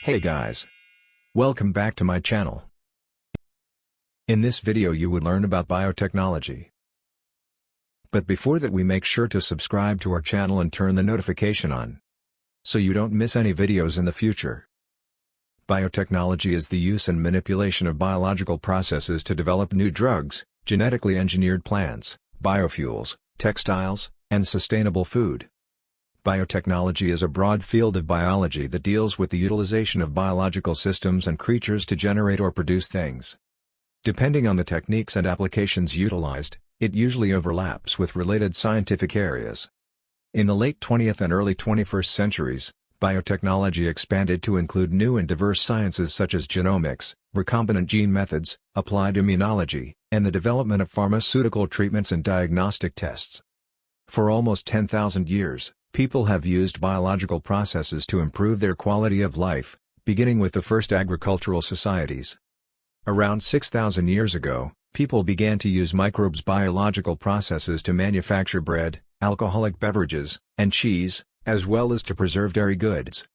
Hey guys! Welcome back to my channel. In this video you would learn about biotechnology. But before that we make sure to subscribe to our channel and turn the notification on, so you don't miss any videos in the future. Biotechnology is the use and manipulation of biological processes to develop new drugs, genetically engineered plants, biofuels, textiles, and sustainable food. Biotechnology is a broad field of biology that deals with the utilization of biological systems and creatures to generate or produce things. Depending on the techniques and applications utilized, it usually overlaps with related scientific areas. In the late 20th and early 21st centuries, biotechnology expanded to include new and diverse sciences such as genomics, recombinant gene methods, applied immunology, and the development of pharmaceutical treatments and diagnostic tests. For almost 10,000 years, people have used biological processes to improve their quality of life, beginning with the first agricultural societies. Around 6,000 years ago, people began to use microbes' biological processes to manufacture bread, alcoholic beverages, and cheese, as well as to preserve dairy goods.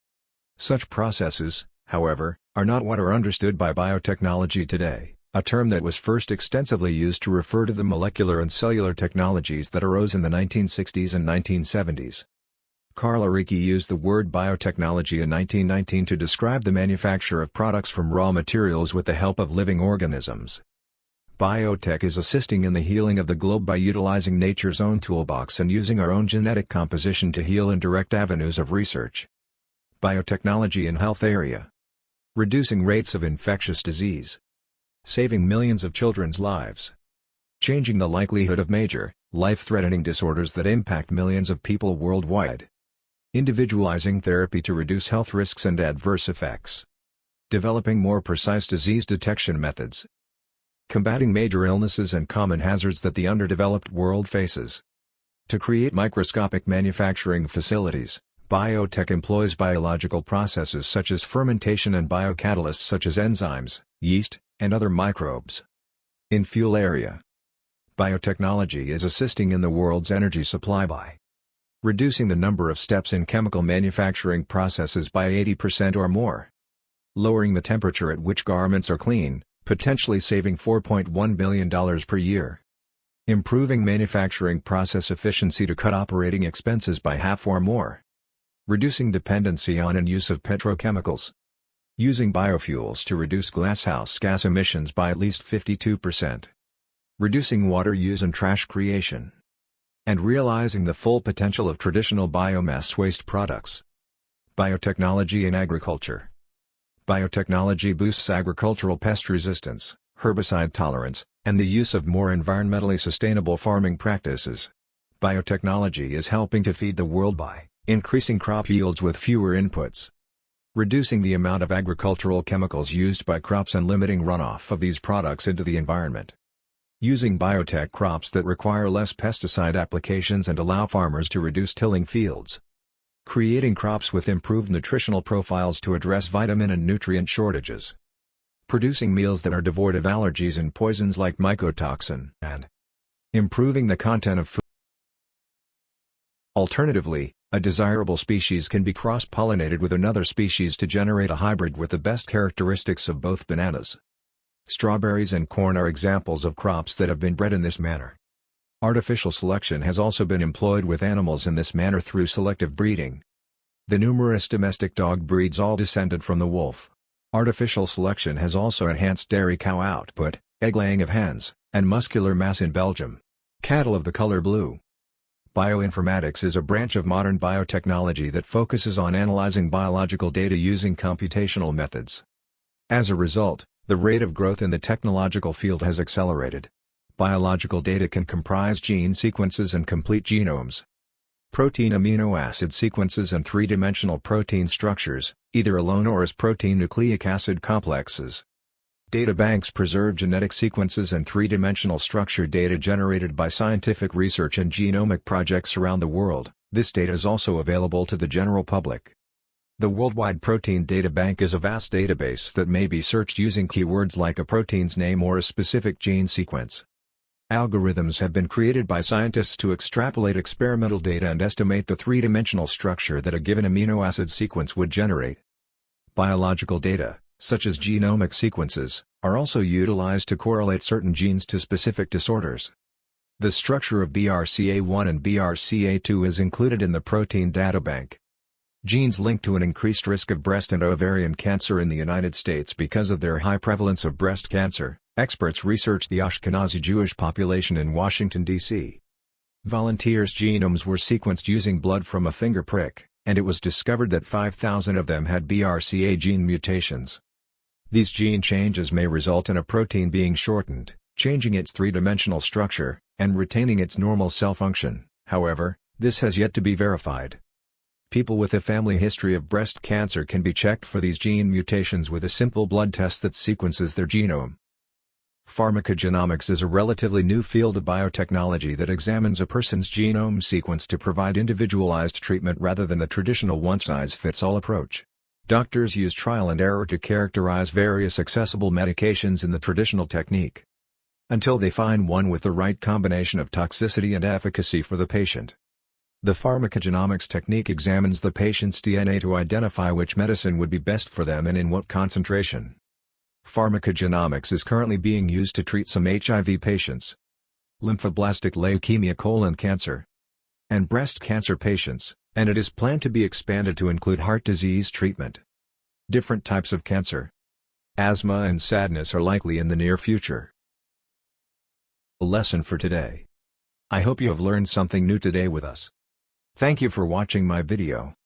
Such processes, however, are not what are understood by biotechnology today, a term that was first extensively used to refer to the molecular and cellular technologies that arose in the 1960s and 1970s. Carl Aricki used the word biotechnology in 1919 to describe the manufacture of products from raw materials with the help of living organisms. Biotech is assisting in the healing of the globe by utilizing nature's own toolbox and using our own genetic composition to heal in direct avenues of research. Biotechnology in health area. Reducing rates of infectious disease. Saving millions of children's lives. Changing the likelihood of major, life-threatening disorders that impact millions of people worldwide. Individualizing therapy to reduce health risks and adverse effects. Developing more precise disease detection methods. Combating major illnesses and common hazards that the underdeveloped world faces. To create microscopic manufacturing facilities, biotech employs biological processes such as fermentation and biocatalysts such as enzymes, yeast, and other microbes. In fuel area, biotechnology is assisting in the world's energy supply by reducing the number of steps in chemical manufacturing processes by 80% or more. Lowering the temperature at which garments are clean, potentially saving $4.1 billion per year. Improving manufacturing process efficiency to cut operating expenses by half or more. Reducing dependency on and use of petrochemicals. Using biofuels to reduce greenhouse gas emissions by at least 52%. Reducing water use and trash creation. And realizing the full potential of traditional biomass waste products. Biotechnology in agriculture. Biotechnology boosts agricultural pest resistance, herbicide tolerance, and the use of more environmentally sustainable farming practices. Biotechnology is helping to feed the world by increasing crop yields with fewer inputs. Reducing the amount of agricultural chemicals used by crops and limiting runoff of these products into the environment. Using biotech crops that require less pesticide applications and allow farmers to reduce tilling fields. Creating crops with improved nutritional profiles to address vitamin and nutrient shortages. Producing meals that are devoid of allergies and poisons like mycotoxin, and improving the content of food. Alternatively, a desirable species can be cross-pollinated with another species to generate a hybrid with the best characteristics of both bananas. Strawberries and corn are examples of crops that have been bred in this manner. Artificial selection has also been employed with animals in this manner through selective breeding. The numerous domestic dog breeds all descended from the wolf. Artificial selection has also enhanced dairy cow output, egg-laying of hens, and muscular mass in Belgium. Cattle of the color blue. Bioinformatics is a branch of modern biotechnology that focuses on analyzing biological data using computational methods. As a result, the rate of growth in the technological field has accelerated. Biological data can comprise gene sequences and complete genomes, protein amino acid sequences and three-dimensional protein structures, either alone or as protein nucleic acid complexes. Databanks preserve genetic sequences and three-dimensional structure data generated by scientific research and genomic projects around the world. This data is also available to the general public. The Worldwide Protein Data Bank is a vast database that may be searched using keywords like a protein's name or a specific gene sequence. Algorithms have been created by scientists to extrapolate experimental data and estimate the three-dimensional structure that a given amino acid sequence would generate. Biological data, such as genomic sequences, are also utilized to correlate certain genes to specific disorders. The structure of BRCA1 and BRCA2 is included in the protein databank. Genes linked to an increased risk of breast and ovarian cancer in the United States because of their high prevalence of breast cancer. Experts researched the Ashkenazi Jewish population in Washington, D.C. Volunteers' genomes were sequenced using blood from a finger prick, and it was discovered that 5,000 of them had BRCA gene mutations. These gene changes may result in a protein being shortened, changing its three-dimensional structure, and retaining its normal cell function. However, this has yet to be verified. People with a family history of breast cancer can be checked for these gene mutations with a simple blood test that sequences their genome. Pharmacogenomics is a relatively new field of biotechnology that examines a person's genome sequence to provide individualized treatment rather than the traditional one-size-fits-all approach. Doctors use trial and error to characterize various accessible medications in the traditional technique, until they find one with the right combination of toxicity and efficacy for the patient. The pharmacogenomics technique examines the patient's DNA to identify which medicine would be best for them and in what concentration. Pharmacogenomics is currently being used to treat some HIV patients, lymphoblastic leukemia, colon cancer, and breast cancer patients, and it is planned to be expanded to include heart disease treatment. Different types of cancer, asthma and sadness are likely in the near future. A lesson for today. I hope you have learned something new today with us. Thank you for watching my video.